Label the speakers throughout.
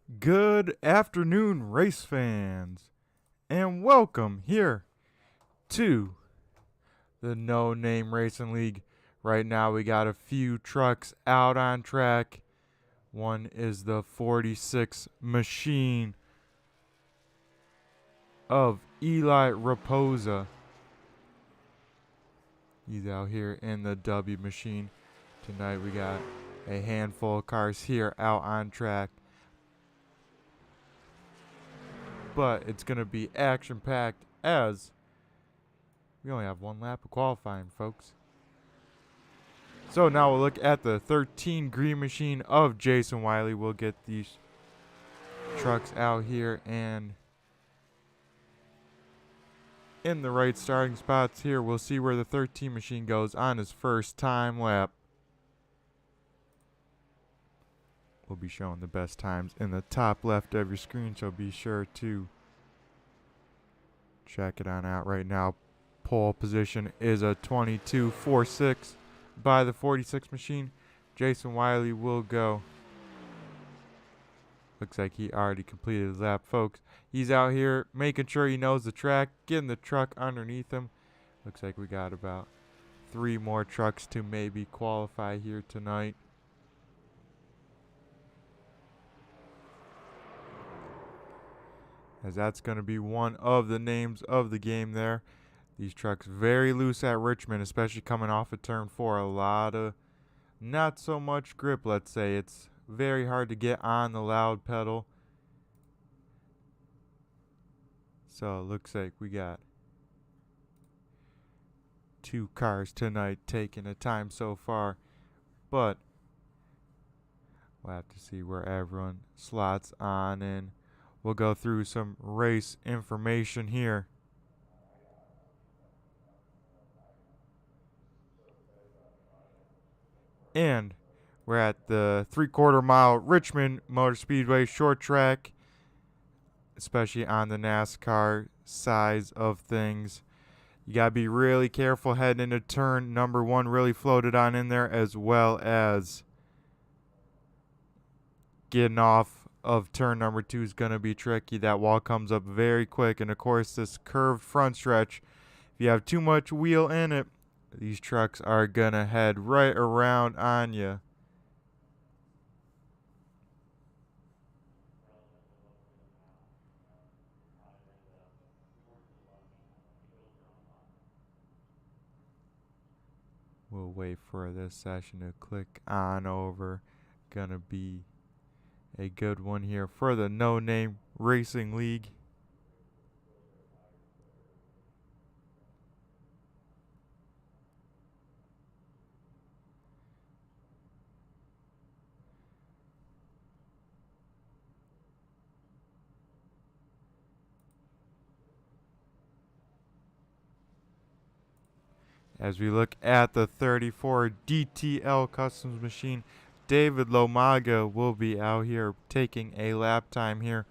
Speaker 1: Good afternoon, race fans, and welcome here to the No Name Racing League. Right now, we got a few trucks out on track. One is the 46 machine of Eli Raposa. He's out here in the W machine. Tonight, we got a handful of cars here out on track. But it's going to be action packed as we only have one lap of qualifying, folks. So now we'll look at the 13 green machine of Jason Wiley. We'll get these trucks out here and in the right starting spots here. We'll see where the 13 machine goes on his first time lap. We'll be showing the best times in the top left of your screen, so be sure to check it on out right now. Pole position is a 22.46 by the 46 machine. Jason Wiley will go. Looks like he already completed his lap, folks. He's out here making sure he knows the track, getting the truck underneath him. Looks like we got about 3 more trucks to maybe qualify here tonight. As that's going to be one of the names of the game there. These trucks very loose at Richmond, especially coming off of turn 4. A lot of not so much grip, let's say. It's very hard to get on the loud pedal. So it looks like we got 2 cars tonight taking a time so far. But we'll have to see where everyone slots on, and we'll go through some race information here. And we're at the 3/4 mile Richmond Motor Speedway short track, especially on the NASCAR size of things. You got to be really careful heading into turn number 1, really floated on in there, as well as getting off of turn number 2 is going to be tricky. That wall comes up very quick, and of course this curved front stretch, if you have too much wheel in it, these trucks are going to head right around on you. We'll wait for this session to click on over. Gonna be a good one here for the No Name Racing League. As we look at the 34 DTL Customs machine, David Lomaga will be out here taking a lap time here.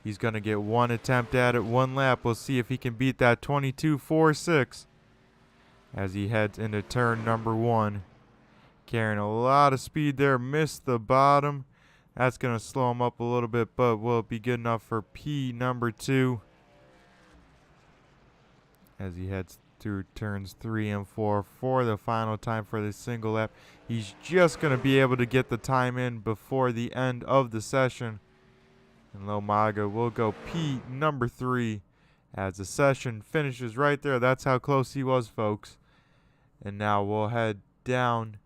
Speaker 1: He's going to get one attempt at it, one lap. We'll see if he can beat that 22.46 as he heads into turn number 1. Carrying a lot of speed there, missed the bottom. That's going to slow him up a little bit, but will it be good enough for P number 2 as he heads through turns 3 and 4 for the final time for this single lap. He's just going to be able to get the time in before the end of the session. And Lomaga will go P number 3 as the session finishes right there. That's how close he was, folks. And now we'll head down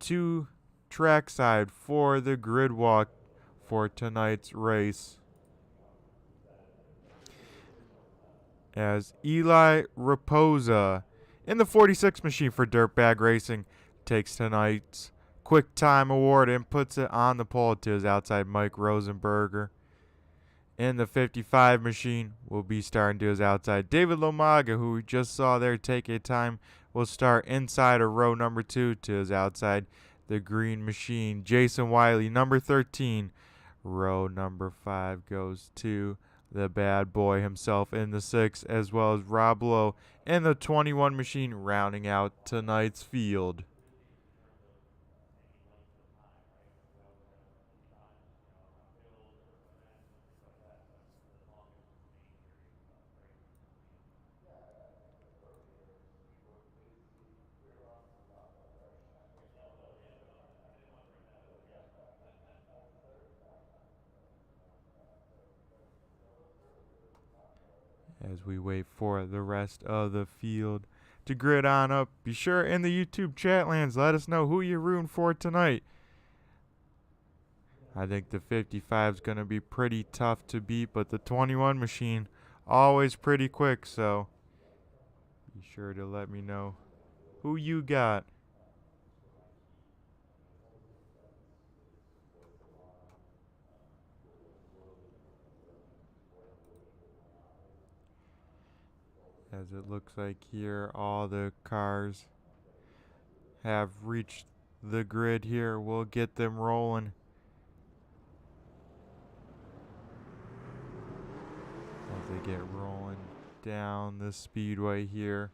Speaker 1: to trackside for the grid walk for tonight's race. As Eli Raposa in the 46 machine for Dirtbag Racing takes tonight's quick time award and puts it on the pole to his outside Mike Rosenberger. In the 55 machine will be starting to his outside David Lomaga, who we just saw there take a time, will start inside of row number 2 to his outside the green machine. Jason Wiley, number 13. Row number 5 goes to the bad boy himself in the 6, as well as Rob Lowe in the 21 machine, rounding out tonight's field. as we wait for the rest of the field to grid on up. Be sure in the YouTube chat lands, let us know who you're rooting for tonight. I think the 55 is going to be pretty tough to beat, but the 21 machine, always pretty quick, so be sure to let me know who you got. As it looks like here, all the cars have reached the grid here. We'll get them rolling. As they get rolling down the speedway here.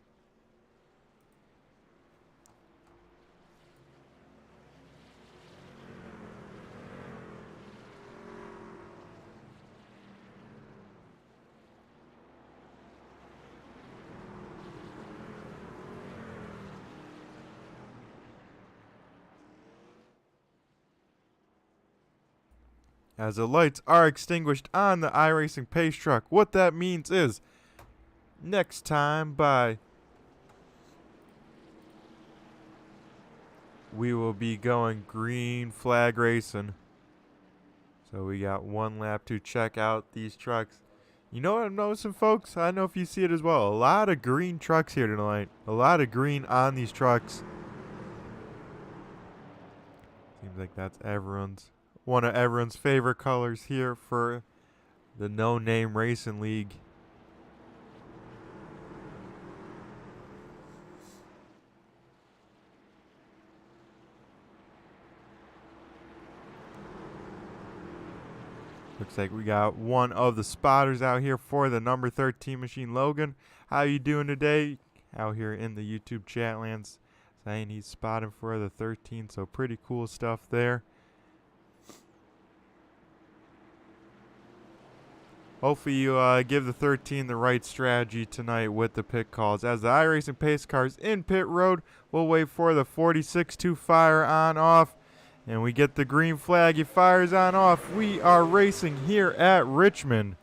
Speaker 1: As the lights are extinguished on the iRacing pace truck, what that means is next time by we will be going green flag racing. So we got one lap to check out these trucks. You know what I'm noticing, folks? I don't know if you see it as well. A lot of green trucks here tonight. A lot of green on these trucks. Seems like that's one of everyone's favorite colors here for the No Name Racing League. Looks like we got one of the spotters out here for the number 13 machine, Logan. How you doing today? Out here in the YouTube chat lands saying he's spotting for the 13, so pretty cool stuff there. Hopefully you give the 13 the right strategy tonight with the pit calls. As the iRacing pace cars in pit road, we'll wait for the 46 to fire on off. And we get the green flag. He fires on off. We are racing here at Richmond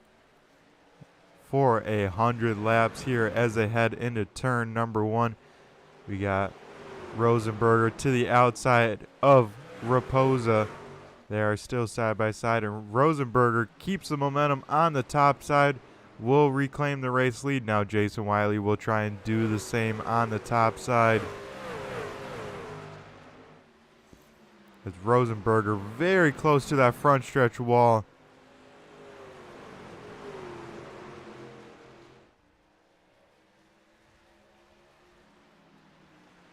Speaker 1: for 100 laps here as they head into turn number 1. We got Rosenberger to the outside of Raposa. They are still side by side, and Rosenberger keeps the momentum on the top side. Will reclaim the race lead. Now Jason Wiley will try and do the same on the top side. It's Rosenberger very close to that front stretch wall.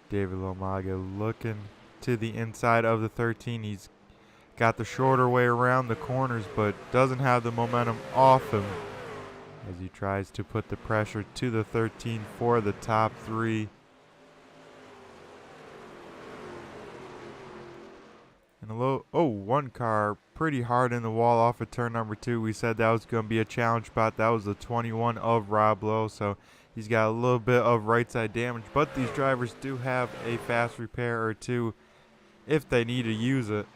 Speaker 1: David Lomaga looking to the inside of the 13. He's got the shorter way around the corners, but doesn't have the momentum off him as he tries to put the pressure to the 13 for the top 3. And one car pretty hard in the wall off of turn number 2. We said that was going to be a challenge spot. That was the 21 of Rob Lowe, so he's got a little bit of right side damage, but these drivers do have a fast repair or two if they need to use it.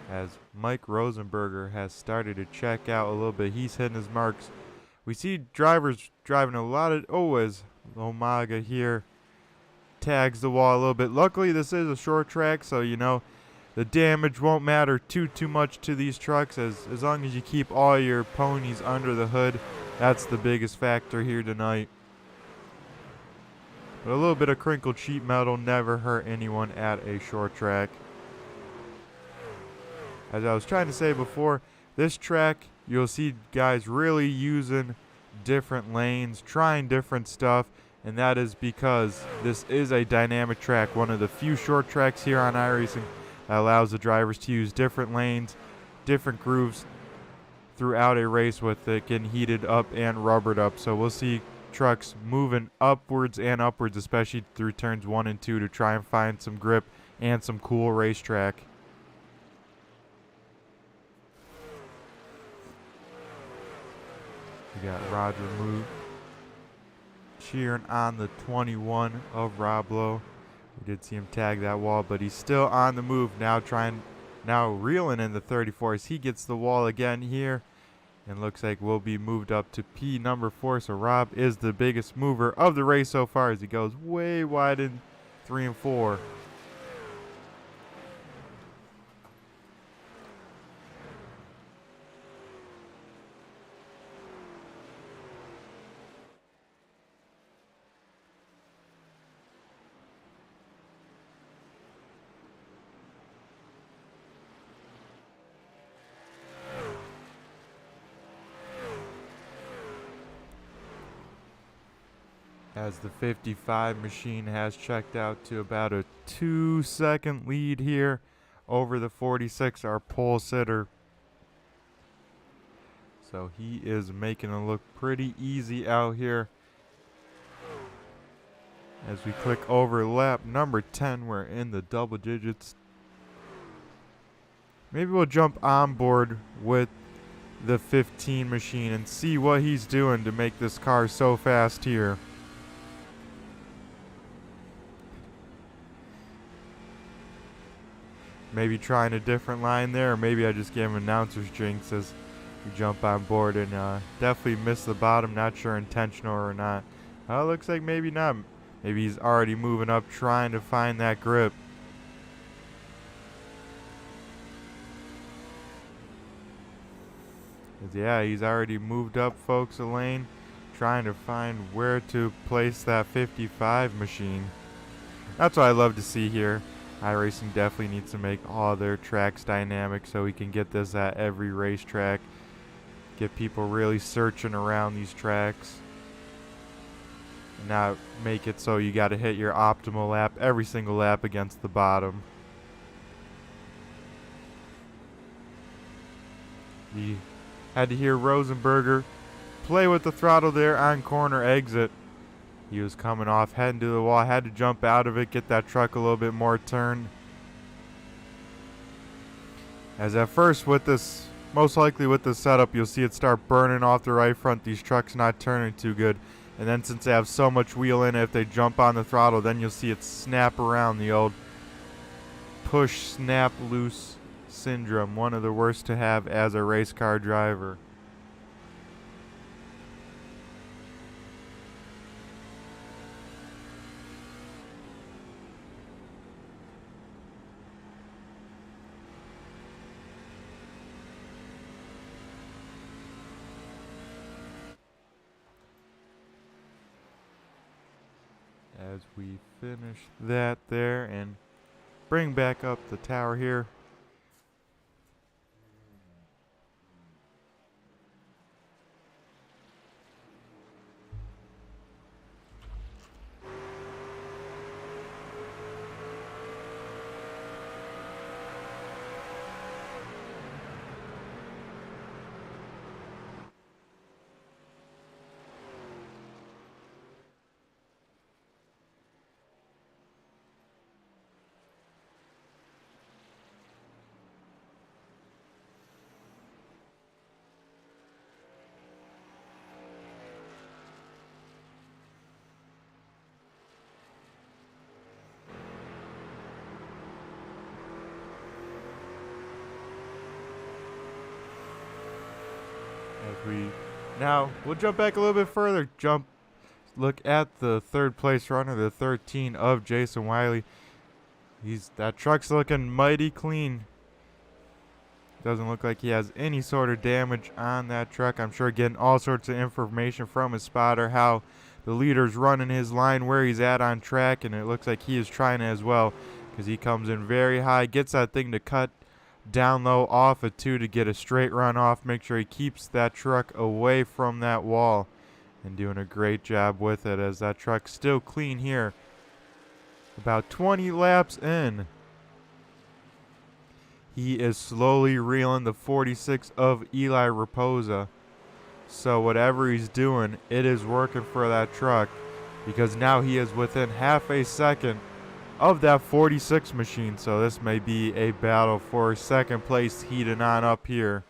Speaker 1: As Mike Rosenberger has started to check out a little bit. He's hitting his marks. We see drivers driving a lot of... as Lomaga here tags the wall a little bit. Luckily, this is a short track, so, the damage won't matter too much to these trucks as long as you keep all your ponies under the hood. That's the biggest factor here tonight. But a little bit of crinkled sheet metal never hurt anyone at a short track. As I was trying to say before, this track, you'll see guys really using different lanes, trying different stuff, and that is because this is a dynamic track, one of the few short tracks here on iRacing that allows the drivers to use different lanes, different grooves throughout a race with it getting heated up and rubbered up. So we'll see trucks moving upwards and upwards, especially through turns 1 and 2 to try and find some grip and some cool racetrack. We got Roger Moot cheering on the 21 of Rob Lowe. We did see him tag that wall, but he's still on the move. Now reeling in the 34 as he gets the wall again here. and looks like will be moved up to P number 4. So Rob is the biggest mover of the race so far as he goes way wide in 3 and 4. As the 55 machine has checked out to about a 2-second lead here over the 46, our pole sitter. So he is making it look pretty easy out here. As we click over lap number 10, we're in the double digits. Maybe we'll jump on board with the 15 machine and see what he's doing to make this car so fast here. Maybe trying a different line there, or maybe I just gave him announcer's jinx as we jump on board and definitely missed the bottom. Not sure intentional or not. Looks like maybe not. Maybe he's already moving up trying to find that grip. Yeah, he's already moved up, folks, a lane, trying to find where to place that 55 machine. That's what I love to see here. iRacing definitely needs to make all their tracks dynamic so we can get this at every racetrack. Get people really searching around these tracks. And not make it so you got to hit your optimal lap every single lap against the bottom. We had to hear Rosenberger play with the throttle there on corner exit. He was coming off, heading to the wall, had to jump out of it, get that truck a little bit more turned. As at first with this, most likely with this setup, you'll see it start burning off the right front. These trucks not turning too good. And then since they have so much wheel in it, if they jump on the throttle, then you'll see it snap around, the old push, snap, loose syndrome. One of the worst to have as a race car driver. As we finish that there and bring back up the tower here. Now we'll jump back a little bit further. Look at the third place runner, the 13 of Jason Wiley. That truck's looking mighty clean. Doesn't look like he has any sort of damage on that truck. I'm sure getting all sorts of information from his spotter, how the leader's running his line, where he's at on track, and it looks like he is trying as well because he comes in very high, gets that thing to cut down low off a 2 to get a straight run off. Make sure he keeps that truck away from that wall and doing a great job with it as that truck's still clean here. About 20 laps in. He is slowly reeling the 46 of Eli Raposa. So whatever he's doing, it is working for that truck because now he is within half a second of that 46 machine. So this may be a battle for second place heating on up here.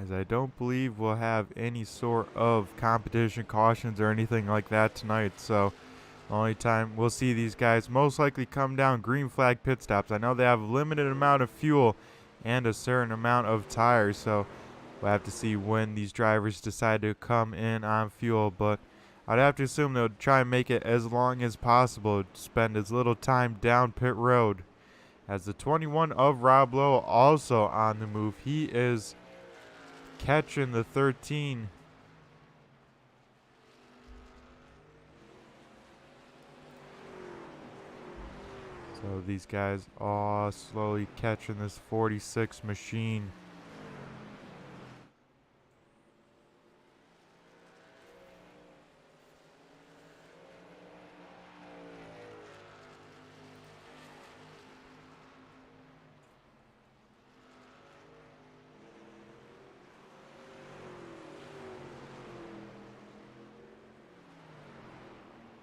Speaker 1: as I don't believe we'll have any sort of competition cautions or anything like that tonight. So the only time we'll see these guys most likely come down green flag pit stops. I know they have a limited amount of fuel and a certain amount of tires, so we'll have to see when these drivers decide to come in on fuel, but I'd have to assume they'll try and make it as long as possible, spend as little time down pit road. As the 21 of Rob Lowe also on the move, he is catching the 13. So these guys all slowly catching this 46 machine.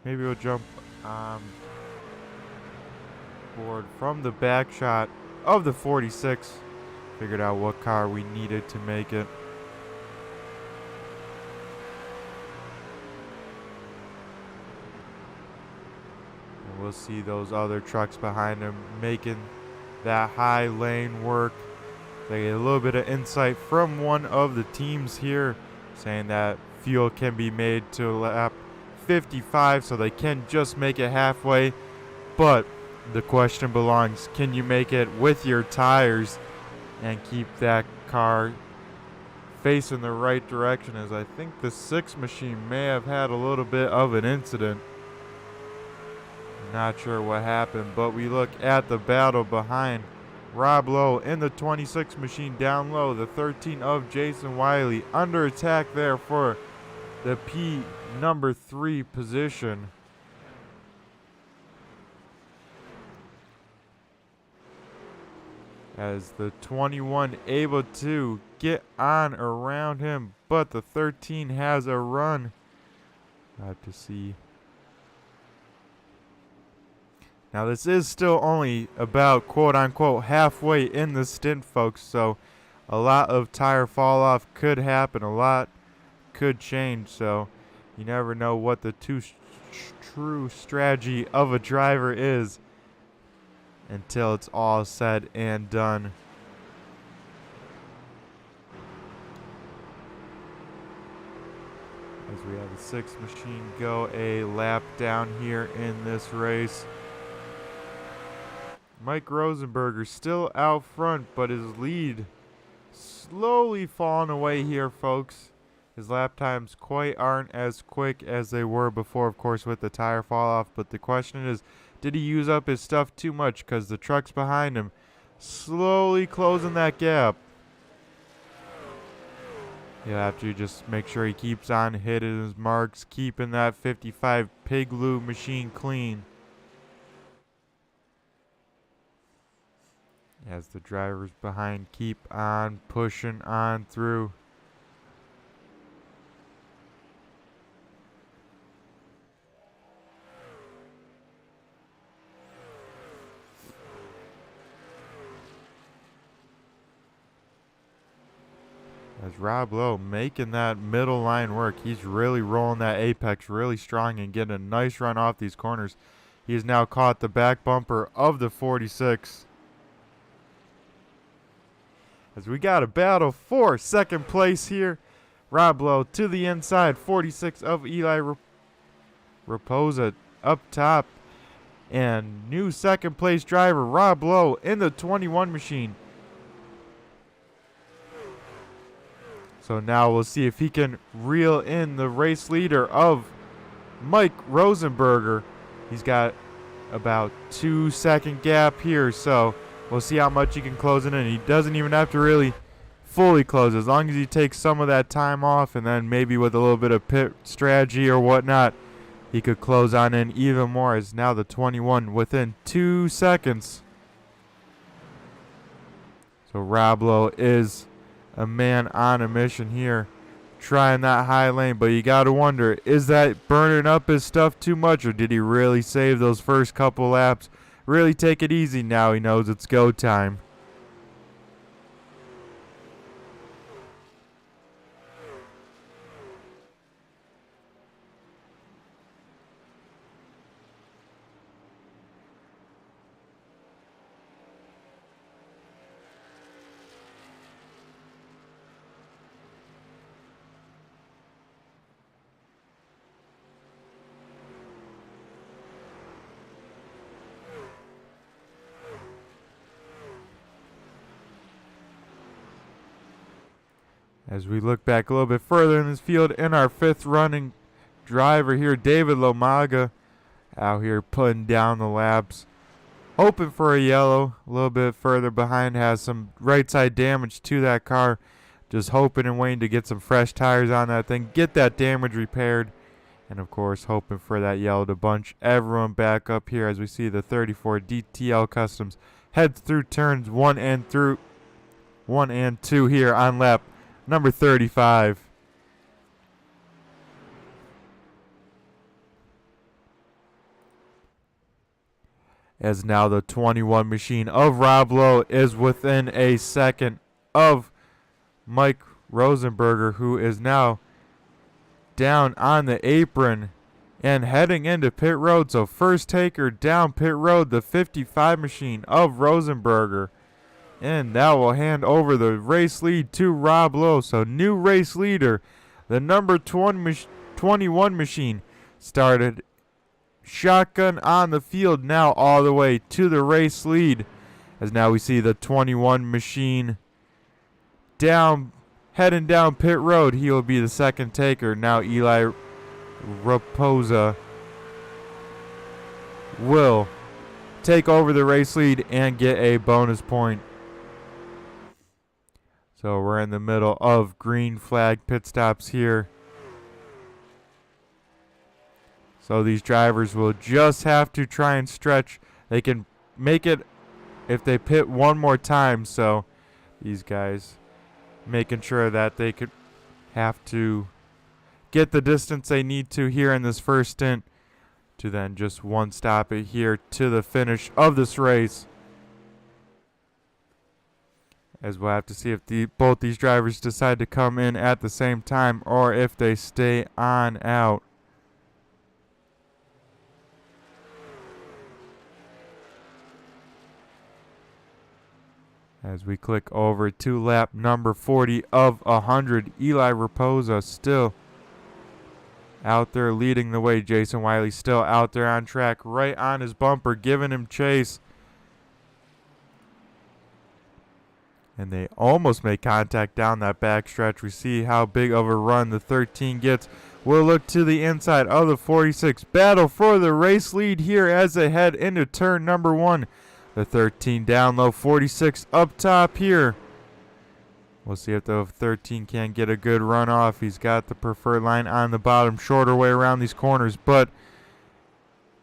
Speaker 1: Maybe we'll jump board from the back shot of the 46. Figured out what car we needed to make it. And we'll see those other trucks behind him making that high lane work. They get a little bit of insight from one of the teams here saying that fuel can be made to lap 55, so they can just make it halfway. But the question belongs, can you make it with your tires and keep that car facing the right direction? As I think the 6 machine may have had a little bit of an incident. Not sure what happened, but we look at the battle behind Rob Lowe in the 26 machine down low. The 13 of Jason Wiley under attack there for the number 3 position. As the 21 able to get on around him, but the 13 has a run. Have to see. Now this is still only about quote unquote halfway in the stint, folks, so a lot of tire fall off could happen, a lot could change, so you never know what the true strategy of a driver is until it's all said and done. As we have the 6 machine go a lap down here in this race. Mike Rosenberger still out front, but his lead slowly falling away here, folks. His lap times quite aren't as quick as they were before, of course, with the tire fall off. But the question is, did he use up his stuff too much? Because the trucks behind him slowly closing that gap. You'll have to just make sure he keeps on hitting his marks, keeping that 55 pig lube machine clean. As the drivers behind keep on pushing on through. As Rob Lowe making that middle line work. He's really rolling that apex really strong and getting a nice run off these corners. He has now caught the back bumper of the 46. As we got a battle for second place here. Rob Lowe to the inside. 46 of Eli Raposa up top. And new second place driver Rob Lowe in the 21 machine. So now we'll see if he can reel in the race leader of Mike Rosenberger. He's got about 2-second gap here, so we'll see how much he can close it in. He doesn't even have to really fully close, as long as he takes some of that time off, and then maybe with a little bit of pit strategy or whatnot, he could close on in even more. As now the 21 within 2 seconds. So Rob Lowe is a man on a mission here, trying that high lane, but you gotta wonder, is that burning up his stuff too much, or did he really save those first couple laps, really take it easy now he knows it's go time? As we look back a little bit further in this field, in our fifth running driver here, David Lomaga, out here putting down the laps, hoping for a yellow. A little bit further behind has some right side damage to that car. Just hoping and waiting to get some fresh tires on that thing, get that damage repaired, and of course hoping for that yellow to bunch everyone back up here as we see the 34 DTL Customs head through turns 1 and 2 here on lap number 35. As now the 21 machine of Rob Lowe is within a second of Mike Rosenberger, who is now down on the apron and heading into pit road. So first taker down pit road, the 55 machine of Rosenberger. And that will hand over the race lead to Rob Lowe. So new race leader, the number 21 machine, started shotgun on the field, now all the way to the race lead. As now we see the 21 machine heading down pit road. He will be the second taker. Now Eli Raposa will take over the race lead and get a bonus point. So we're in the middle of green flag pit stops here. So these drivers will just have to try and stretch. They can make it if they pit one more time. So these guys making sure that they could have to get the distance they need to here in this first stint to then just one stop it here to the finish of this race. As we'll have to see if both these drivers decide to come in at the same time or if they stay on out. As we click over to lap number 40 of 100, Eli Raposa still out there leading the way. Jason Wiley still out there on track, right on his bumper, giving him chase. And they almost make contact down that backstretch. We see how big of a run the 13 gets. We'll look to the inside of the 46. Battle for the race lead here as they head into turn number 1. The 13 down low, 46 up top here. We'll see if the 13 can get a good run off. He's got the preferred line on the bottom, shorter way around these corners, but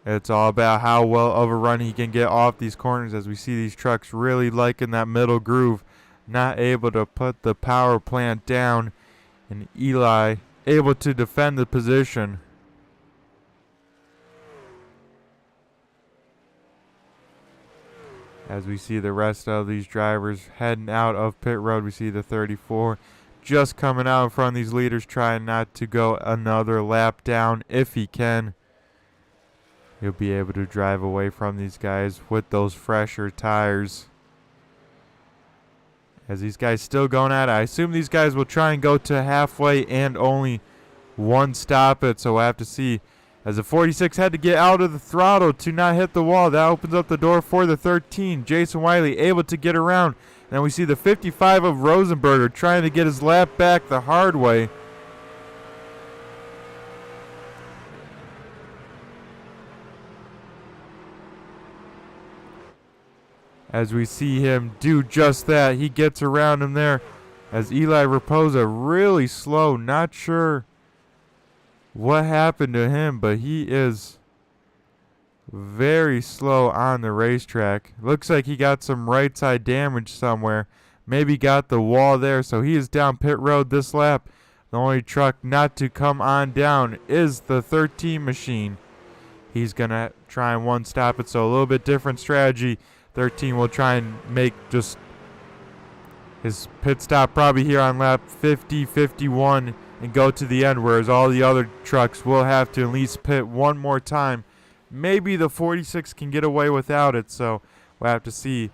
Speaker 1: it's all about how well of a run he can get off these corners as we see these trucks really liking that middle groove, not able to put the power plant down, and Eli able to defend the position. As we see the rest of these drivers heading out of pit road, we see the 34 just coming out in front of these leaders, trying not to go another lap down if he can. He'll be able to drive away from these guys with those fresher tires. As these guys still going at it, I assume these guys will try and go to halfway and only one stop it, so we'll have to see. As the 46 had to get out of the throttle to not hit the wall, that opens up the door for the 13. Jason Wiley able to get around. Then we see the 55 of Rosenberger trying to get his lap back the hard way. As we see him do just that, he gets around him there. As Eli Raposa really slow, not sure what happened to him, but he is very slow on the racetrack. Looks like he got some right side damage somewhere. Maybe got the wall there, so he is down pit road this lap. The only truck not to come on down is the 13 machine. He's going to try and one stop it, so a little bit different strategy. 13 will try and make just his pit stop probably here on lap 50, 51 and go to the end, whereas all the other trucks will have to at least pit one more time. Maybe the 46 can get away without it, so we'll have to see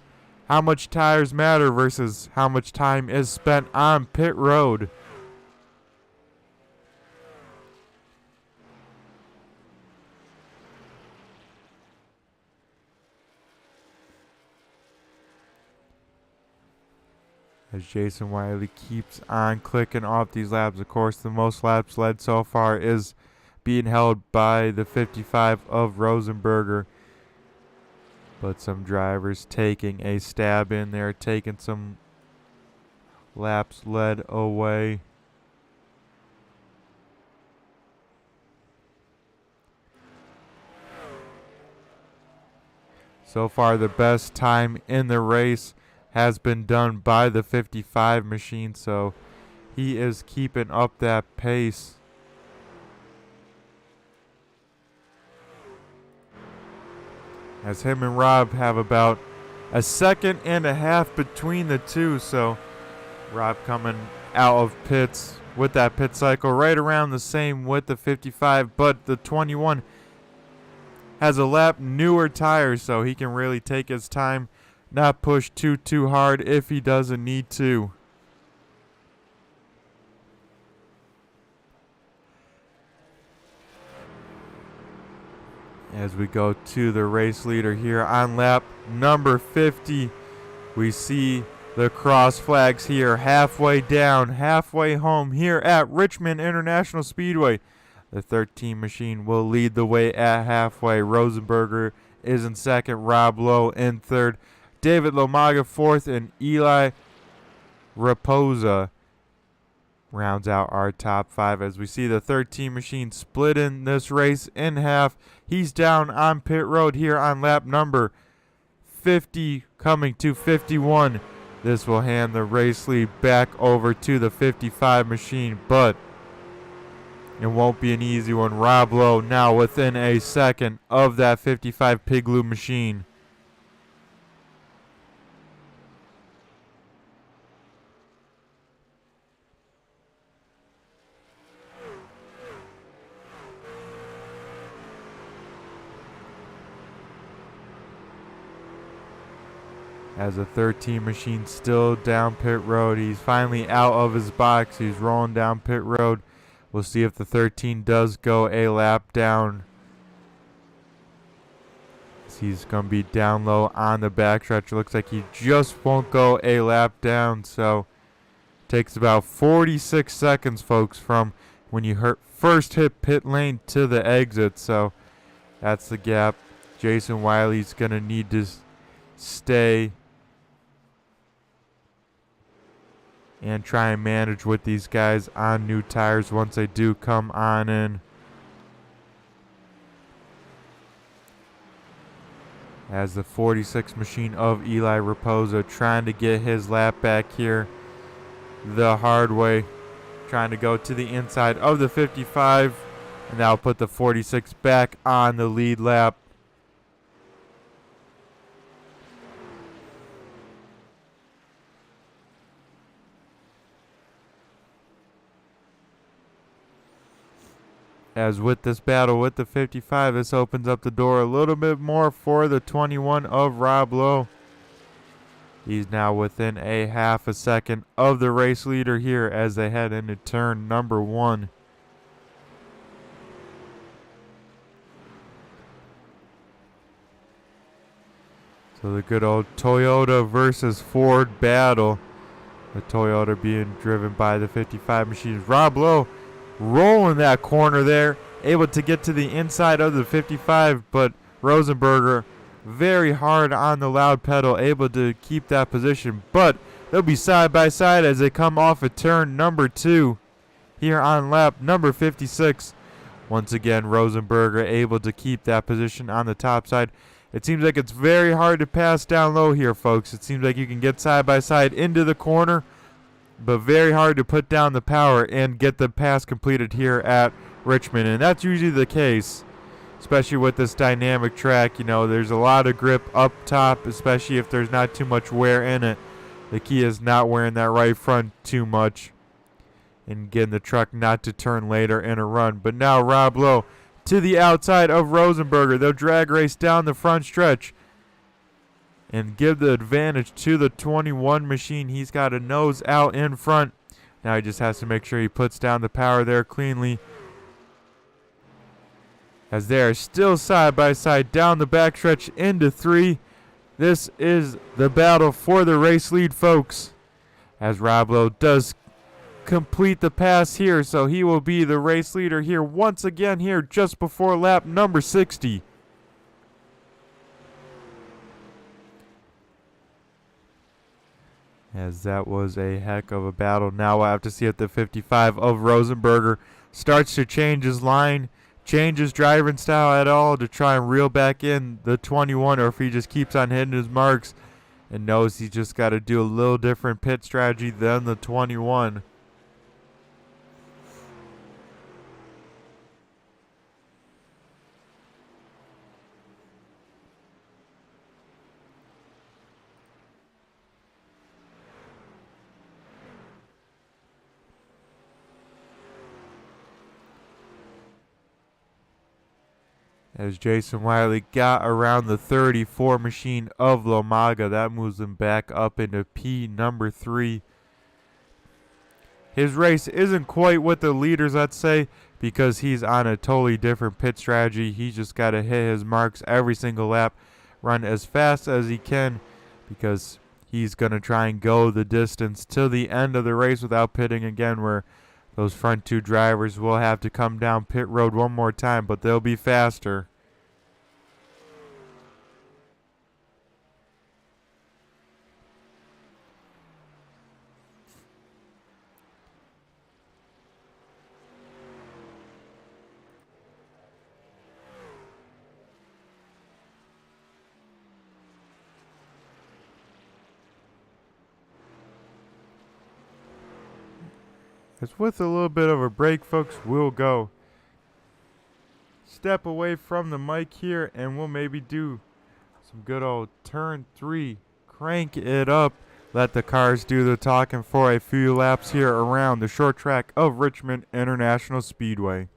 Speaker 1: how much tires matter versus how much time is spent on pit road. as Jason Wiley keeps on clicking off these laps. Of course, the most laps led so far is being held by the 55 of Rosenberger. But some drivers taking a stab in there, taking some laps led away. So far, the best time in the race has been done by the 55 machine, so he is keeping up that pace. As him and Rob have about a second and a half between the two, so Rob coming out of pits with that pit cycle right around the same with the 55, but the 21 has a lap newer tires, so he can really take his time, not push too hard if he doesn't need to. As we go to the race leader here on lap number 50, we see the cross flags here halfway down, halfway home here at Richmond International Speedway. The 13 machine will lead the way at halfway. Rosenberger is in second, Rob Lowe in third, David Lomaga fourth, and Eli Raposa rounds out our top five as we see the 13 machine split in this race in half. He's down on pit road here on lap number 50, coming to 51. This will hand the race lead back over to the 55 machine, but it won't be an easy one. Rob Lowe now within a second of that 55 Piglu machine. As the 13 machine still down pit road. He's finally out of his box. He's rolling down pit road. We'll see if the 13 does go a lap down. He's going to be down low on the backstretch. It looks like he just won't go a lap down. So takes about 46 seconds, folks, from when you first hit pit lane to the exit. So that's the gap. Jason Wiley's going to need to stay and try and manage with these guys on new tires once they do come on in. As the 46 machine of Eli Raposa trying to get his lap back here the hard way, trying to go to the inside of the 55, and that'll put the 46 back on the lead lap. As with this battle with the 55, this opens up the door a little bit more for the 21 of Rob Lowe. He's now within a half a second of the race leader here as they head into turn number 1. So the good old Toyota versus Ford battle. The Toyota being driven by the 55 machines. Rob Lowe rolling that corner there, able to get to the inside of the 55, but Rosenberger very hard on the loud pedal, able to keep that position, but they'll be side by side as they come off of turn number 2 here on lap number 56. Once again, Rosenberger able to keep that position on the top side. It seems like it's very hard to pass down low here, folks. It seems like you can get side by side into the corner, but very hard to put down the power and get the pass completed here at Richmond. And that's usually the case, especially with this dynamic track. You know, there's a lot of grip up top, especially if there's not too much wear in it. The key is not wearing that right front too much and getting the truck not to turn later in a run. But now Rob Lowe to the outside of Rosenberger. They'll drag race down the front stretch and give the advantage to the 21 machine. He's got a nose out in front. Now he just has to make sure he puts down the power there cleanly, as they are still side by side down the backstretch into 3. This is the battle for the race lead, folks. as Rob Lowe does complete the pass here, so he will be the race leader here once again here just before lap number 60. As that was a heck of a battle. Now we'll have to see if the 55 of Rosenberger starts to change his line, change his driving style at all to try and reel back in the 21, or if he just keeps on hitting his marks and knows he's just got to do a little different pit strategy than the 21. As Jason Wiley got around the 34 machine of Lomaga, that moves him back up into P number 3. His race isn't quite with the leaders, let's say, because he's on a totally different pit strategy. He's just got to hit his marks every single lap, run as fast as he can, because he's going to try and go the distance till the end of the race without pitting again, where those front two drivers will have to come down pit road one more time, but they'll be faster. As with a little bit of a break, folks, we'll go step away from the mic here, and we'll maybe do some good old turn 3. Crank it up. Let the cars do the talking for a few laps here around the short track of Richmond International Speedway.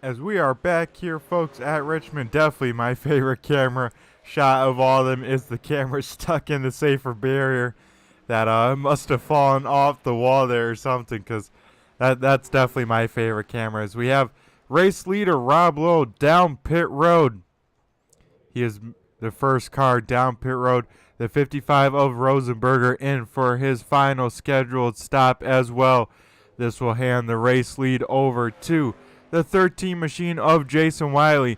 Speaker 1: As we are back here, folks, at Richmond, definitely my favorite camera shot of all of them is the camera stuck in the safer barrier that must have fallen off the wall there or something, because that's definitely my favorite camera. As we have race leader Rob Lowe down pit road. He is the first car down pit road. The 55 of Rosenberger in for his final scheduled stop as well. This will hand the race lead over to the 13 machine of Jason Wiley.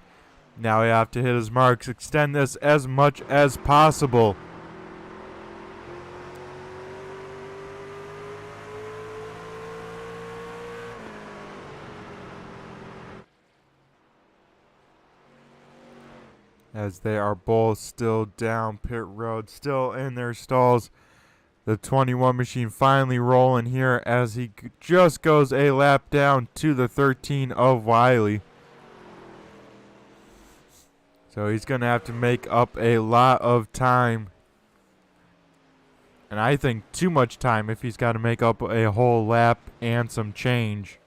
Speaker 1: Now we have to hit his marks, extend this as much as possible. As they are both still down pit road, still in their stalls. The 21 machine finally rolling here as he just goes a lap down to the 13 of Wiley. So he's going to have to make up a lot of time. And I think too much time if he's got to make up a whole lap and some change.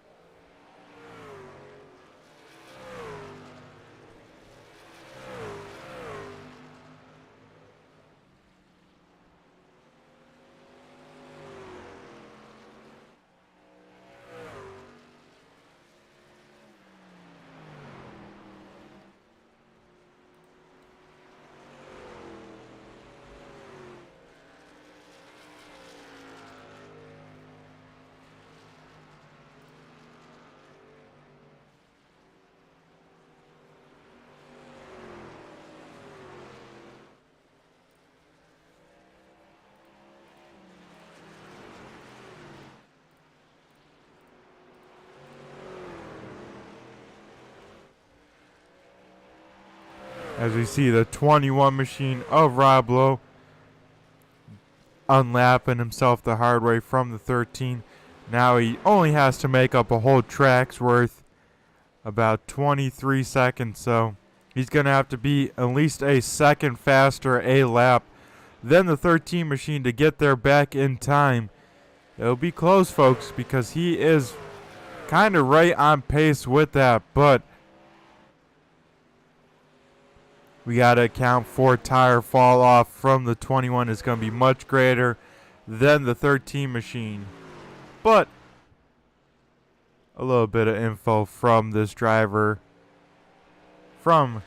Speaker 1: As we see the 21 machine of Rob Lowe unlapping himself the hard way from the 13. Now he only has to make up a whole track's worth, about 23 seconds. So he's going to have to be at least a second faster a lap than the 13 machine to get there back in time. It'll be close, folks, because he is kind of right on pace with that, but we got to account for tire fall off from the 21 is going to be much greater than the 13 machine. But a little bit of info from this driver from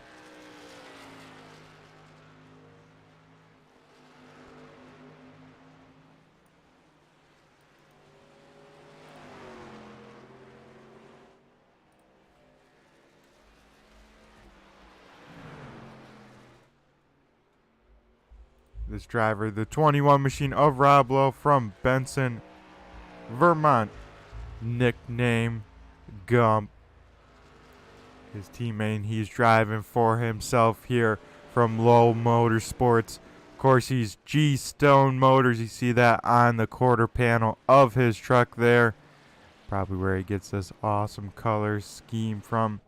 Speaker 1: this driver, the 21 machine of Rob Lowe from Benson, Vermont, nickname Gump. His teammate he's driving for himself here from Lowe Motorsports. Of course, he's G Stone Motors. You see that on the quarter panel of his truck there. Probably where he gets this awesome color scheme from.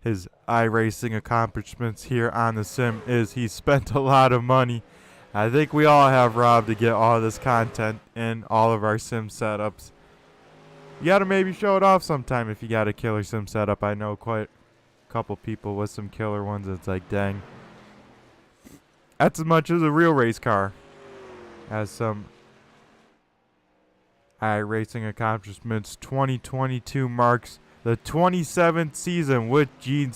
Speaker 1: His iRacing accomplishments here on the sim is he spent a lot of money. I think we all have Rob to get all this content in all of our sim setups. You got to maybe show it off sometime if you got a killer sim setup. I know quite a couple people with some killer ones. It's like, dang. That's as much as a real race car has some iRacing accomplishments. 2022 marks the 27th season with G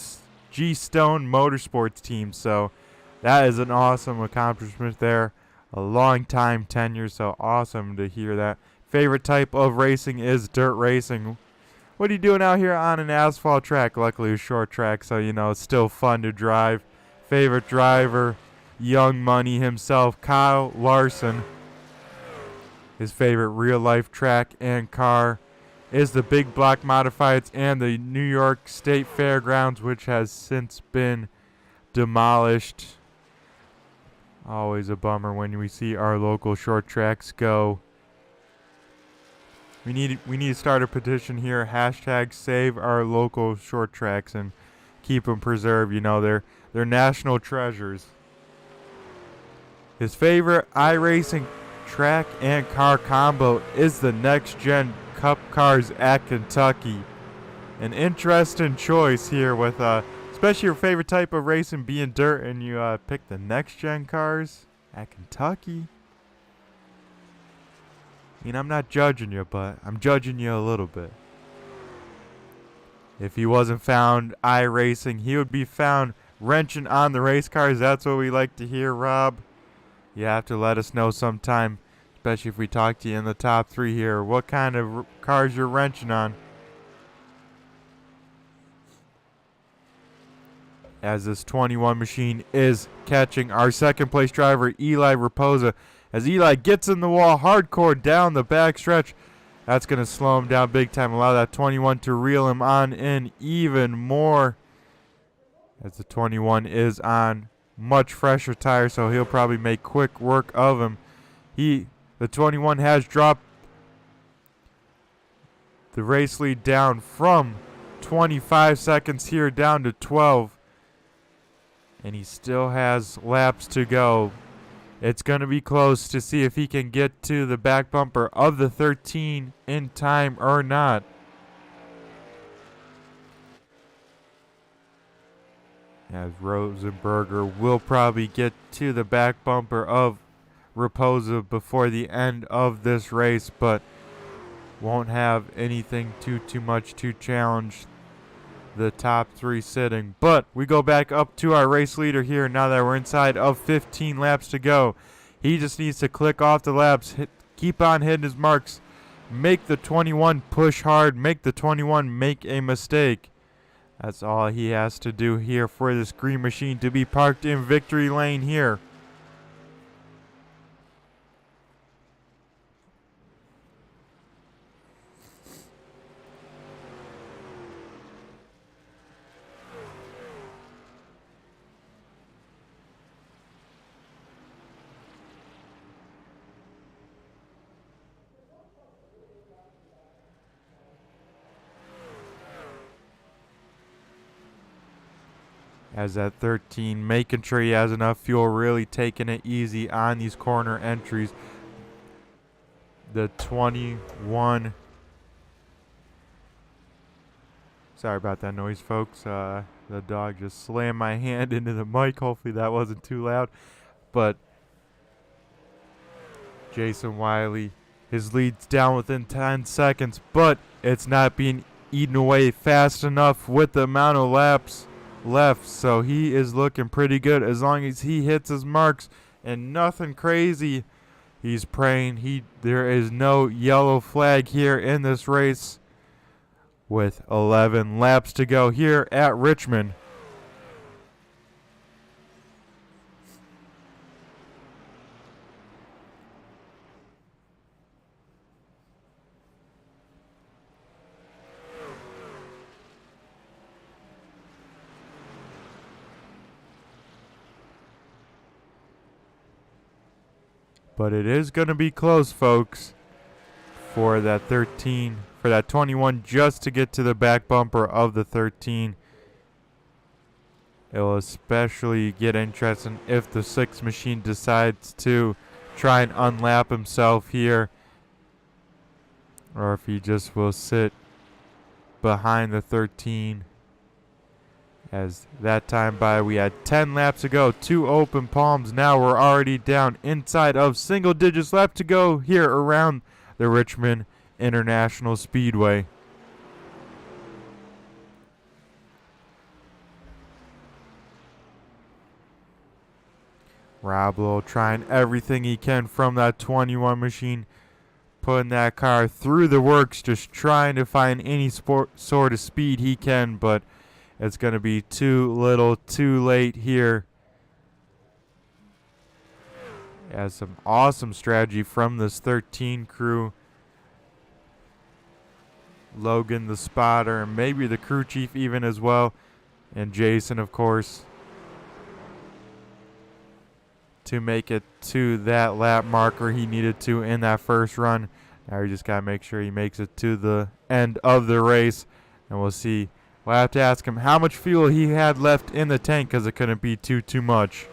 Speaker 1: Stone Motorsports team. So that is an awesome accomplishment there. A long time tenure, so awesome to hear that. Favorite type of racing is dirt racing. What are you doing out here on an asphalt track? Luckily a short track, so you know it's still fun to drive. Favorite driver, Young Money himself, Kyle Larson. His favorite real life track and car is the Big Block Modifieds and the New York State Fairgrounds, which has since been demolished. Always a bummer when we see our local short tracks go. We need to start a petition here. Hashtag save our local short tracks and keep them preserved. You know, they're national treasures. His favorite iRacing track and car combo is the Next Gen Cup cars at Kentucky. An interesting choice here with especially your favorite type of racing being dirt, and you pick the next gen cars at Kentucky. I mean, I'm not judging you, but I'm judging you a little bit. If he wasn't found iRacing, he would be found wrenching on the race cars. That's what we like to hear, Rob. You have to let us know sometime, especially if we talk to you in the top 3 here, what kind of cars you're wrenching on. as this 21 machine is catching our second place driver, Eli Raposa. As Eli gets in the wall hardcore down the back stretch, that's going to slow him down big time, allow that 21 to reel him on in even more, as the 21 is on much fresher tires, so he'll probably make quick work of him. The 21 has dropped the race lead down from 25 seconds here down to 12, and he still has laps to go. It's going to be close to see if he can get to the back bumper of the 13 in time or not. As Rosenberger will probably get to the back bumper of Raposa before the end of this race, but won't have anything too much to challenge the top three sitting. But we go back up to our race leader here now that we're inside of 15 laps to go. He just needs to click off the laps, keep on hitting his marks, make the 21 push hard, make the 21 make a mistake. That's all he has to do here for this green machine to be parked in victory lane here. As that 13 making sure he has enough fuel, really taking it easy on these corner entries. The 21, sorry about that noise, folks. The dog just slammed my hand into the mic. Hopefully that wasn't too loud. But Jason Wiley, his lead's down within 10 seconds, but it's not being eaten away fast enough with the amount of laps left, so he is looking pretty good as long as he hits his marks and nothing crazy. He's praying there is no yellow flag here in this race with 11 laps to go here at Richmond. But it is going to be close, folks, for that 13, for that 21 just to get to the back bumper of the 13. It will especially get interesting if the 6 machine decides to try and unlap himself here, or if he just will sit behind the 13. As that time by, we had 10 laps to go, 2 open palms. Now we're already down inside of single digits left to go here around the Richmond International Speedway. Rob Lowe trying everything he can from that 21 machine, putting that car through the works, just trying to find any sort of speed he can, but it's going to be too little, too late here. Has some awesome strategy from this 13 crew. Logan the spotter, and maybe the crew chief even as well. And Jason, of course, to make it to that lap marker he needed to in that first run. Now we just got to make sure he makes it to the end of the race, and we'll see. We'll have to ask him how much fuel he had left in the tank, because it couldn't be too much.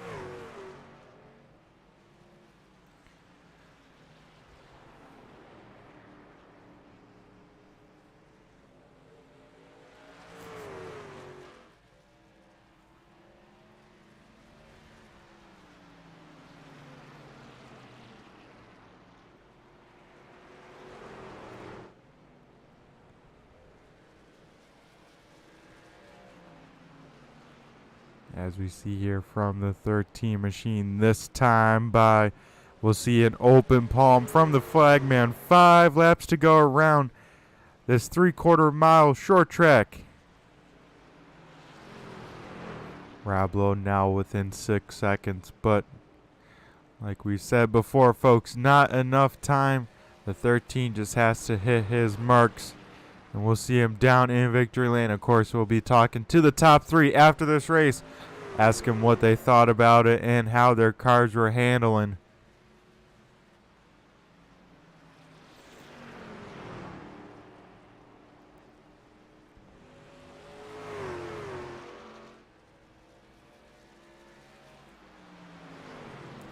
Speaker 1: As we see here from the 13 machine, this time by, we'll see an open palm from the flagman. 5 laps to go around this 3/4 mile short track. Rob Lowe now within 6 seconds, but like we said before, folks, not enough time. The 13 just has to hit his marks, and we'll see him down in victory lane. Of course, we'll be talking to the top 3 after this race, ask them what they thought about it and how their cars were handling.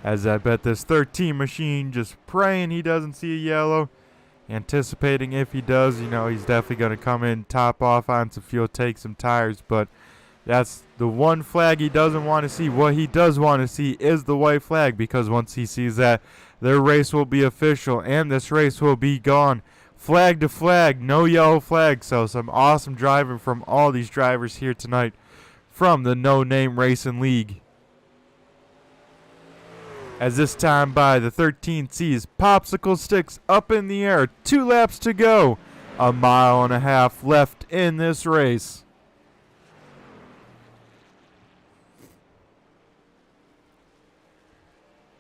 Speaker 1: As I bet this 13 machine just praying he doesn't see a yellow. Anticipating if he does, he's definitely going to come in, top off on some fuel, take some tires. But that's the one flag he doesn't want to see. What he does want to see is the white flag, because once he sees that, their race will be official and this race will be gone. Flag to flag, no yellow flag. So some awesome driving from all these drivers here tonight from the No Name Racing League. As this time by, the 13 sees popsicle sticks up in the air. 2 laps to go. 1.5 miles left in this race.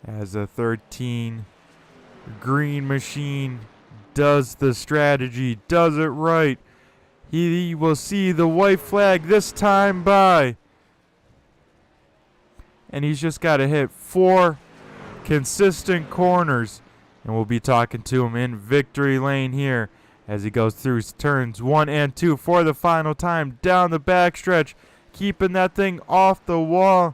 Speaker 1: As the 13 green machine does the strategy, does it right. He will see the white flag this time by. And he's just got to hit 4 consistent corners, and we'll be talking to him in victory lane here as he goes through turns 1 and 2 for the final time down the backstretch, keeping that thing off the wall.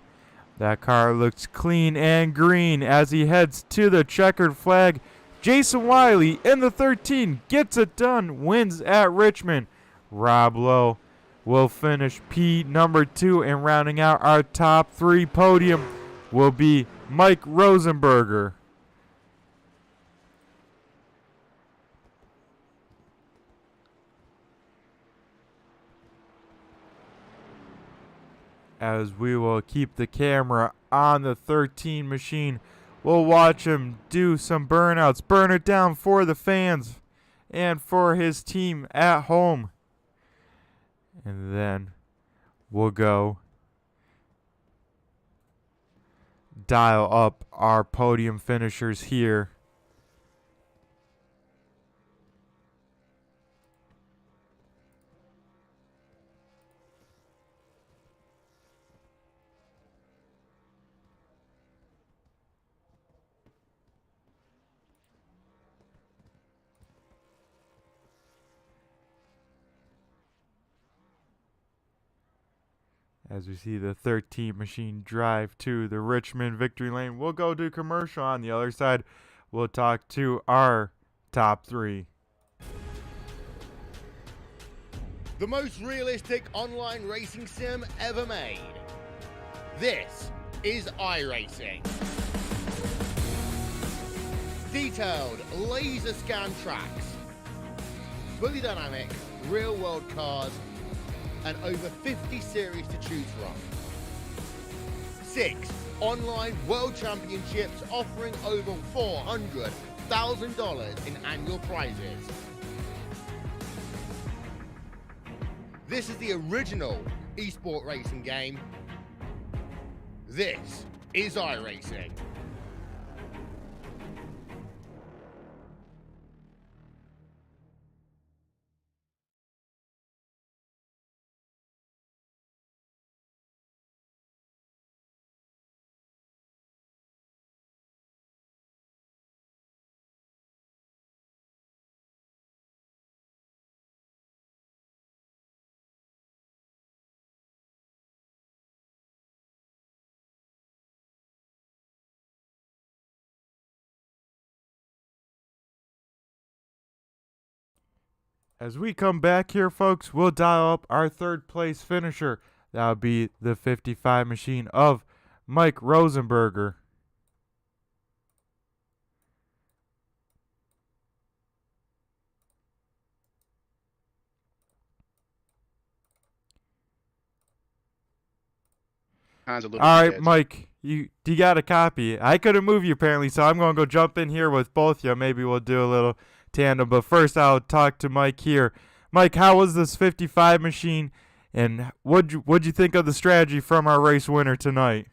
Speaker 1: That car looks clean and green as he heads to the checkered flag. Jason Wiley in the 13 gets it done, wins at Richmond. Rob Lowe will finish P number 2, and rounding out our top 3 podium will be Mike Rosenberger. As we will keep the camera on the 13 machine, we'll watch him do some burnouts, burn it down for the fans and for his team at home. And then we'll go dial up our podium finishers here. As we see the 13 machine drive to the Richmond victory lane, we'll go to commercial. On the other side, we'll talk to our top 3.
Speaker 2: The most realistic online racing sim ever made. This is iRacing. Detailed laser scan tracks, fully dynamic, real world cars, and over 50 series to choose from. 6 online world championships offering over $400,000 in annual prizes. This is the original esport racing game. This is iRacing.
Speaker 1: As we come back here, folks, we'll dial up our 3rd place finisher. That would be the 55 machine of Mike Rosenberger.
Speaker 3: All
Speaker 1: right, Mike, you got a copy. I couldn't move you apparently, so I'm going to go jump in here with both of you. Maybe we'll do a little tandem, but first I'll talk to Mike here. Mike, how was this 55 machine, And what'd you think of the strategy from our race winner tonight?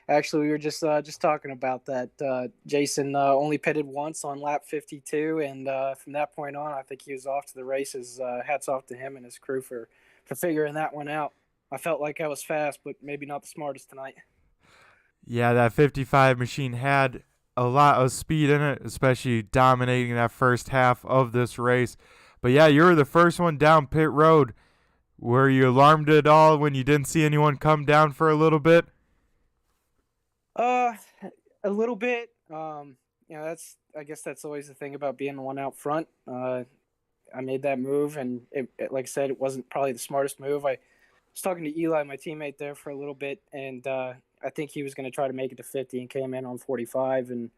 Speaker 3: Actually, we were just talking about that. Jason only pitted once on lap 52, and from that point on, I think he was off to the races. Hats off to him and his crew for figuring that one out. I felt like I was fast, but maybe not the smartest tonight.
Speaker 1: Yeah, that 55 machine had a lot of speed in it, especially dominating that first half of this race. But yeah, you were the first one down pit road. Were you alarmed at all when you didn't see anyone come down for a little bit?
Speaker 3: Uh, a little bit. That's I guess that's always the thing about being the one out front. I made that move, and like I said, it wasn't probably the smartest move. I was talking to Eli, my teammate there, for a little bit, and I think he was going to try to make it to 50 and came in on 45, and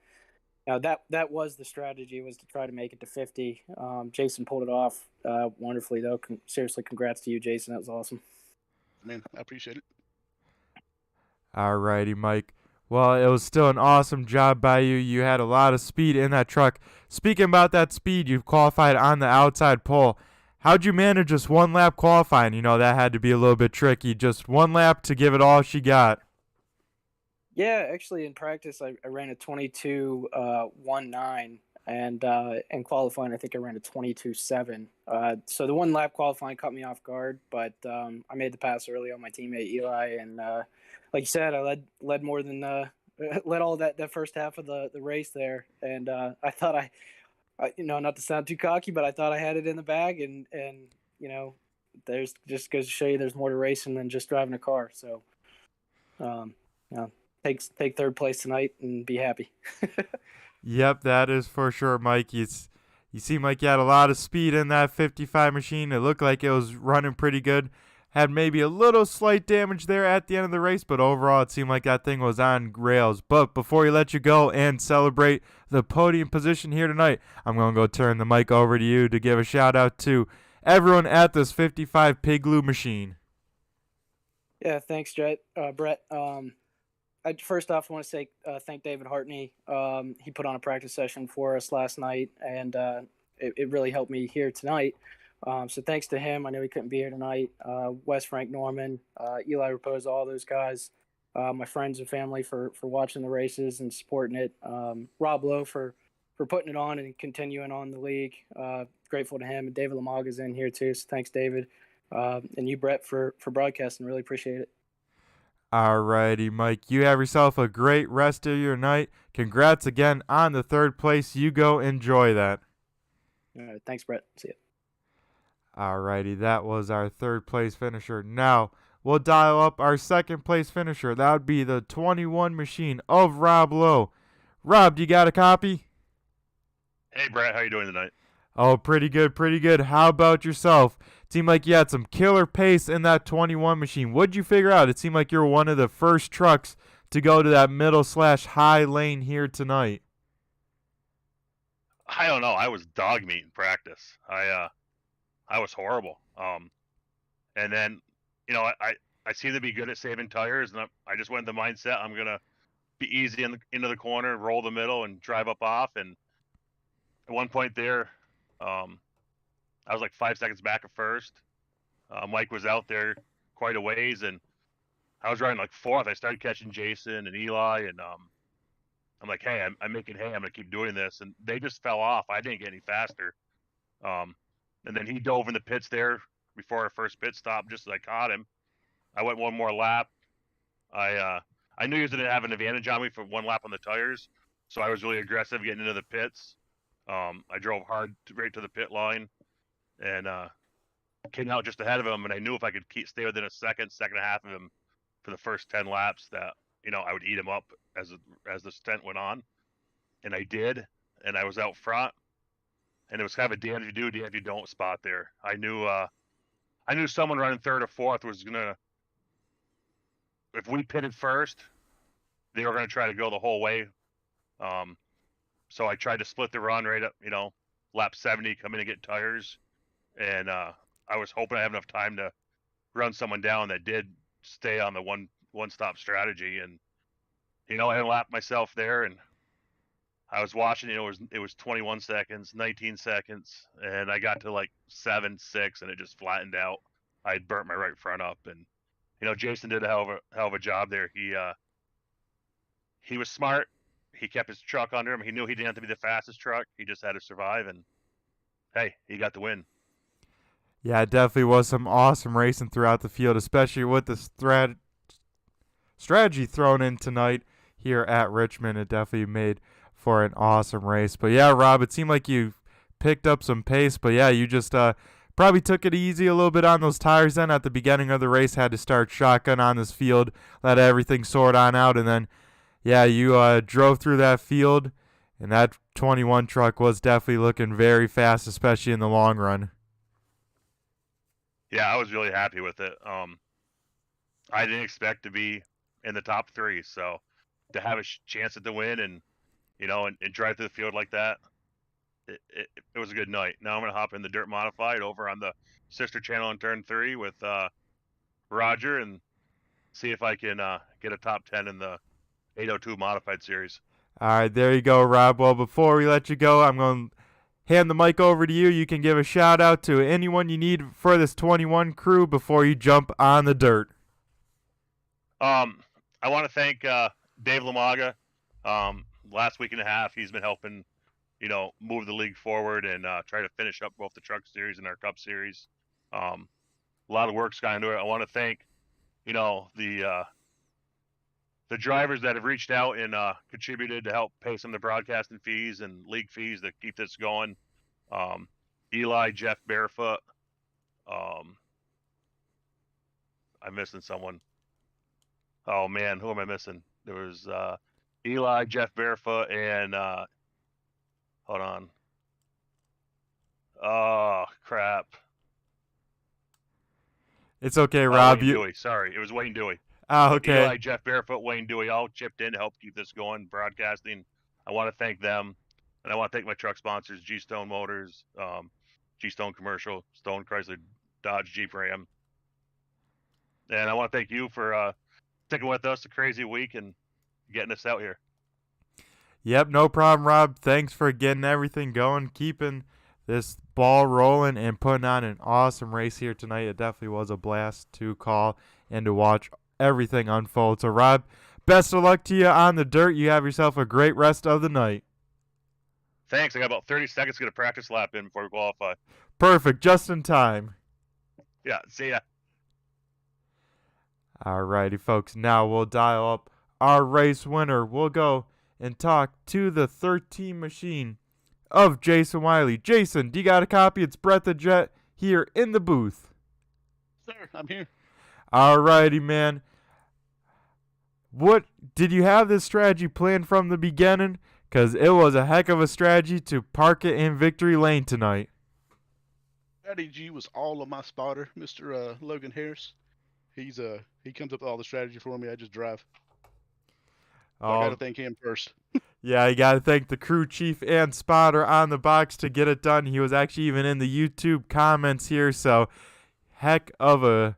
Speaker 3: that was the strategy, was to try to make it to 50. Jason pulled it off wonderfully, though. Seriously, congrats to you, Jason. That was awesome.
Speaker 4: Man, I appreciate it.
Speaker 1: Alrighty, Mike. Well, it was still an awesome job by you. You had a lot of speed in that truck. Speaking about that speed, you qualified on the outside pole. How'd you manage just one lap qualifying? You know, that had to be a little bit tricky. Just one lap to give it all she got.
Speaker 3: Yeah, actually, in practice, I ran a 22.19, and in qualifying, I think I ran a 22.7. So the one lap qualifying caught me off guard, but I made the pass early on my teammate Eli, and like you said, I led more than led all that first half of the race there, and I thought not to sound too cocky, but I thought I had it in the bag, and there's just goes to show you there's more to racing than just driving a car. So, take third place tonight and be happy.
Speaker 1: Yep, that is for sure, Mike. You seem like you had a lot of speed in that 55 machine. It looked like it was running pretty good. Had maybe a little slight damage there at the end of the race, but overall it seemed like that thing was on rails. But before we let you go and celebrate the podium position here tonight, I'm going to go turn the mic over to you to give a shout out to everyone at this 55 Pigloo machine.
Speaker 3: Yeah, thanks, Brett. First off, I want to say thank David Hartney. He put on a practice session for us last night, and it really helped me here tonight. So thanks to him. I know he couldn't be here tonight. Wes Frank Norman, Eli Raposa, all those guys. My friends and family for watching the races and supporting it. Rob Lowe for putting it on and continuing on the league. Grateful to him. And David Lamaga's in here too, so thanks, David. And you, Brett, for broadcasting. Really appreciate it.
Speaker 1: Alrighty, Mike. You have yourself a great rest of your night. Congrats again on the third place. You go enjoy that.
Speaker 3: All right, thanks, Brett. See ya.
Speaker 1: Alrighty, that was our third place finisher. Now, we'll dial up our second place finisher. That would be the 21 machine of Rob Lowe. Rob, do you got a copy?
Speaker 4: Hey, Brett, how you doing tonight?
Speaker 1: Oh, pretty good, pretty good. How about yourself? Seemed like you had some killer pace in that 21 machine. What'd you figure out? It seemed like you were one of the first trucks to go to that middle/high lane here tonight.
Speaker 4: I don't know. I was dog meat in practice. I was horrible. And then, I seem to be good at saving tires, and I just went in the mindset I'm gonna be easy into the corner, roll the middle, and drive up off. And at one point there, I was like 5 seconds back at first. Mike was out there quite a ways, and I was riding like fourth. I started catching Jason and Eli, and I'm like, hey, I'm making hay. I'm gonna keep doing this, and they just fell off. I didn't get any faster. And then he dove in the pits there before our first pit stop, just as I caught him. I went one more lap. I knew he was gonna have an advantage on me for one lap on the tires, so I was really aggressive getting into the pits. I drove hard right to the pit line, and came out just ahead of him. And I knew if I could stay within a second and a half of him for the first 10 laps, that I would eat him up as the stint went on. And I did, and I was out front. And it was kind of a damn if you do, damn if you don't spot there. I knew someone running third or fourth was gonna. If we pitted first, they were gonna try to go the whole way. So I tried to split the run right up, lap 70, come in and get tires, and I was hoping I have enough time to run someone down that did stay on the one stop strategy, and I lapped myself there, and I was watching. It was 21 seconds, 19 seconds, and I got to like 7, 6, and it just flattened out. I burnt my right front up, and Jason did a hell of a job there. He was smart. He kept his truck under him. He knew he didn't have to be the fastest truck. He just had to survive, and hey, he got the win.
Speaker 1: Yeah, it definitely was some awesome racing throughout the field, especially with the strategy thrown in tonight here at Richmond. It definitely made for an awesome race. But yeah, Rob, it seemed like you picked up some pace. But yeah, you just probably took it easy a little bit on those tires then at the beginning of the race. Had to start shotgun on this field, let everything sort on out, and then yeah, you drove through that field, and that 21 truck was definitely looking very fast, especially in the long run.
Speaker 4: Yeah, I was really happy with it. I didn't expect to be in the top 3, so to have a chance at the win and and drive through the field like that, it was a good night. Now I'm gonna hop in the dirt modified over on the sister channel in turn 3 with Roger and see if I can get a top 10 in the 802 modified series.
Speaker 1: All right, there you go, Rob. Well, before we let you go, I'm going to hand the mic over to you. You can give a shout out to anyone you need for this 21 crew before you jump on the dirt.
Speaker 4: I want to thank Dave Lamaga. Last week and a half, he's been helping, move the league forward and try to finish up both the truck series and our cup series. A lot of work's gone into it. I want to thank, the drivers that have reached out and contributed to help pay some of the broadcasting fees and league fees that keep this going. Eli, Jeff Barefoot. I'm missing someone. Oh man, who am I missing? There was Eli, Jeff Barefoot, and hold on. Oh crap!
Speaker 1: It's okay, Rob.
Speaker 4: Wayne Dewey. Sorry, it was Wayne Dewey.
Speaker 1: Oh, okay.
Speaker 4: Eli, Jeff Barefoot, Wayne Dewey all chipped in to help keep this going, broadcasting. I want to thank them, and I want to thank my truck sponsors: G Stone Motors, G Stone Commercial, Stone Chrysler, Dodge, Jeep, Ram. And I want to thank you for sticking with us a crazy week and getting us out here.
Speaker 1: Yep, no problem, Rob. Thanks for getting everything going, keeping this ball rolling, and putting on an awesome race here tonight. It definitely was a blast to call and to watch everything unfold. So, Rob, best of luck to you on the dirt. You have yourself a great rest of the night.
Speaker 4: Thanks. I got about 30 seconds to get a practice lap in before we qualify.
Speaker 1: Perfect. Just in time.
Speaker 4: Yeah, see ya.
Speaker 1: Alrighty, folks. Now we'll dial up our race winner. We'll go and talk to the 13 machine of Jason Wiley. Jason, do you got a copy? It's Brett the Jet here in the booth.
Speaker 5: Sir, I'm here.
Speaker 1: Alrighty, man. What did you have this strategy planned from the beginning? Because it was a heck of a strategy to park it in victory lane tonight.
Speaker 5: Strategy was all of my spotter, Mr. Logan Harris. He comes up with all the strategy for me. I just drive. So I got to thank him first.
Speaker 1: Yeah, you got to thank the crew chief and spotter on the box to get it done. He was actually even in the YouTube comments here, so heck of a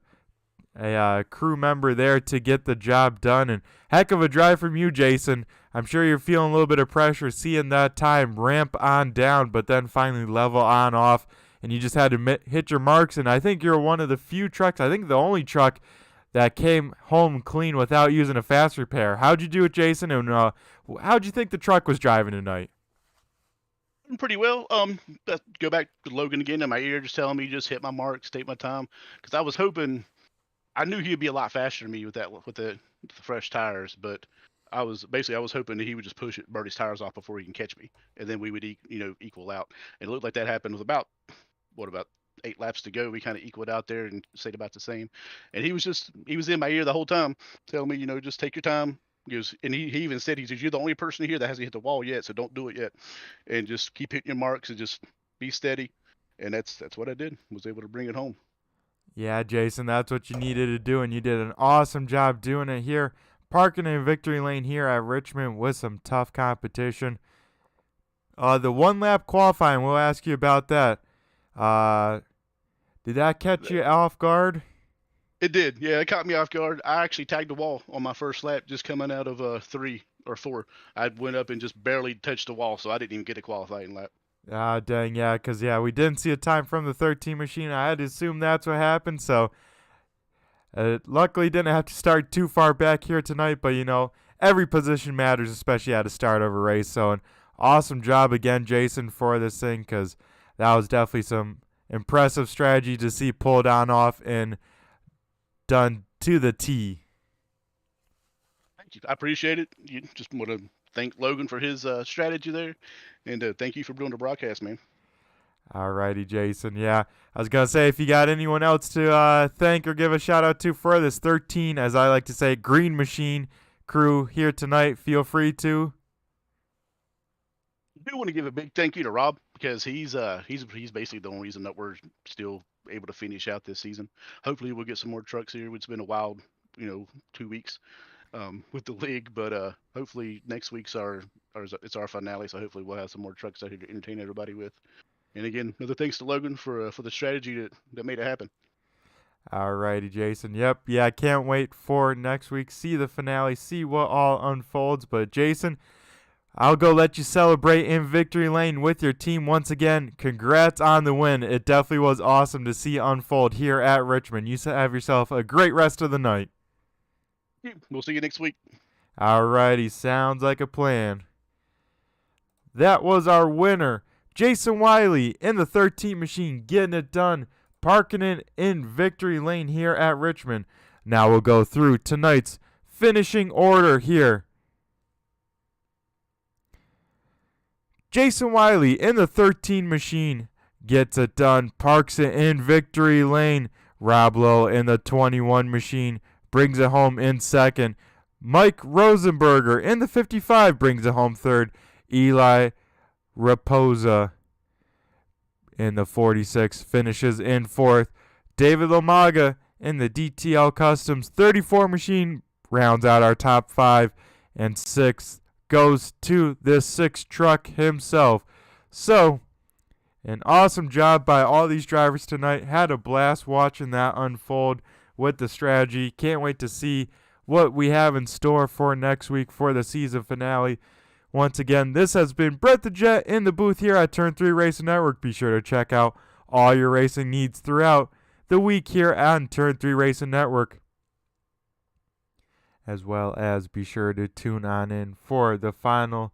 Speaker 1: crew member there to get the job done, and heck of a drive from you, Jason. I'm sure you're feeling a little bit of pressure seeing that time ramp on down, but then finally level on off, and you just had to hit your marks, and I think you're one of the few trucks, I think the only truck that came home clean without using a fast repair. How'd you do it, Jason, and how'd you think the truck was driving tonight?
Speaker 5: Pretty well. Go back to Logan again in my ear, just telling me just hit my marks, take my time, because I was hoping. I knew he'd be a lot faster than me with the fresh tires, but I was hoping that he would just burn his tires off before he can catch me, and then we would equal out. And it looked like that happened with about 8 laps to go. We kind of equaled out there and stayed about the same. And he was in my ear the whole time, telling me, just take your time. And he even said, you're the only person here that hasn't hit the wall yet, so don't do it yet, and just keep hitting your marks and just be steady. And that's what I did. Was able to bring it home.
Speaker 1: Yeah, Jason, that's what you needed to do, and you did an awesome job doing it here, parking in victory lane here at Richmond with some tough competition. The one-lap qualifying, we'll ask you about that. Did that catch you off guard?
Speaker 5: It did. Yeah, it caught me off guard. I actually tagged the wall on my first lap just coming out of 3 or 4. I went up and just barely touched the wall, so I didn't even get a qualifying lap.
Speaker 1: Ah, dang, yeah, because, yeah, we didn't see a time from the 13 machine. I had to assume that's what happened, so luckily didn't have to start too far back here tonight, but, every position matters, especially at a start of a race. So an awesome job again, Jason, for this thing, because that was definitely some impressive strategy to see pulled on off and done to the T.
Speaker 5: Thank you. I appreciate it. You just want to thank Logan for his strategy there, and thank you for doing the broadcast, man.
Speaker 1: Alrighty, Jason. Yeah, I was gonna say if you got anyone else to thank or give a shout out to for this 13, as I like to say, Green Machine crew here tonight, feel free to.
Speaker 5: I do want to give a big thank you to Rob, because he's basically the only reason that we're still able to finish out this season. Hopefully we'll get some more trucks here. It's been a wild, 2 weeks with the league, but hopefully next week's it's our finale, so hopefully we'll have some more trucks out here to entertain everybody with. And again, another thanks to Logan for the strategy that made it happen.
Speaker 1: Alrighty, Jason. Yep. Yeah, I can't wait for next week. See the finale. See what all unfolds. But, Jason, I'll go let you celebrate in victory lane with your team once again. Congrats on the win. It definitely was awesome to see unfold here at Richmond. You have yourself a great rest of the night.
Speaker 5: We'll see you next week.
Speaker 1: Alrighty. Sounds like a plan. That was our winner, Jason Wiley, in the 13 machine, getting it done, parking it in victory lane here at Richmond. Now we'll go through tonight's finishing order here. Jason Wiley in the 13 machine gets it done, parks it in victory lane. Rob Lowe in the 21 machine brings it home in second. Mike Rosenberger in the 55 brings it home third. Eli Raposa in the 46 finishes in fourth. David Lomaga in the DTL Customs 34 machine rounds out our top five. And sixth goes to this sixth truck himself. So, an awesome job by all these drivers tonight. Had a blast watching that unfold with the strategy. Can't wait to see what we have in store for next week for the season finale. Once again, this has been Brett the Jet in the booth here at Turn 3 Racing Network. Be sure to check out all your racing needs throughout the week here on Turn 3 Racing Network. As well as be sure to tune on in for the final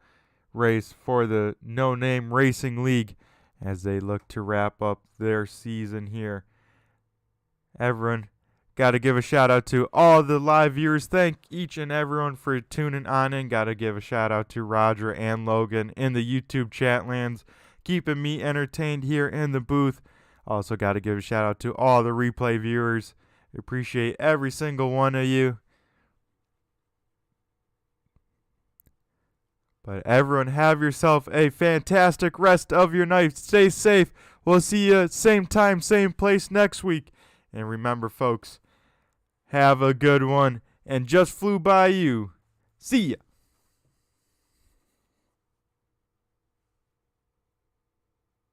Speaker 1: race for the No Name Racing League as they look to wrap up their season here. Everyone, got to give a shout out to all the live viewers. Thank each and everyone for tuning on in. Got to give a shout out to Roger and Logan in the YouTube chat lands, keeping me entertained here in the booth. Also got to give a shout out to all the replay viewers. Appreciate every single one of you. But everyone, have yourself a fantastic rest of your night. Stay safe. We'll see you same time, same place next week. And remember, folks, have a good one. And just flew by you. See ya.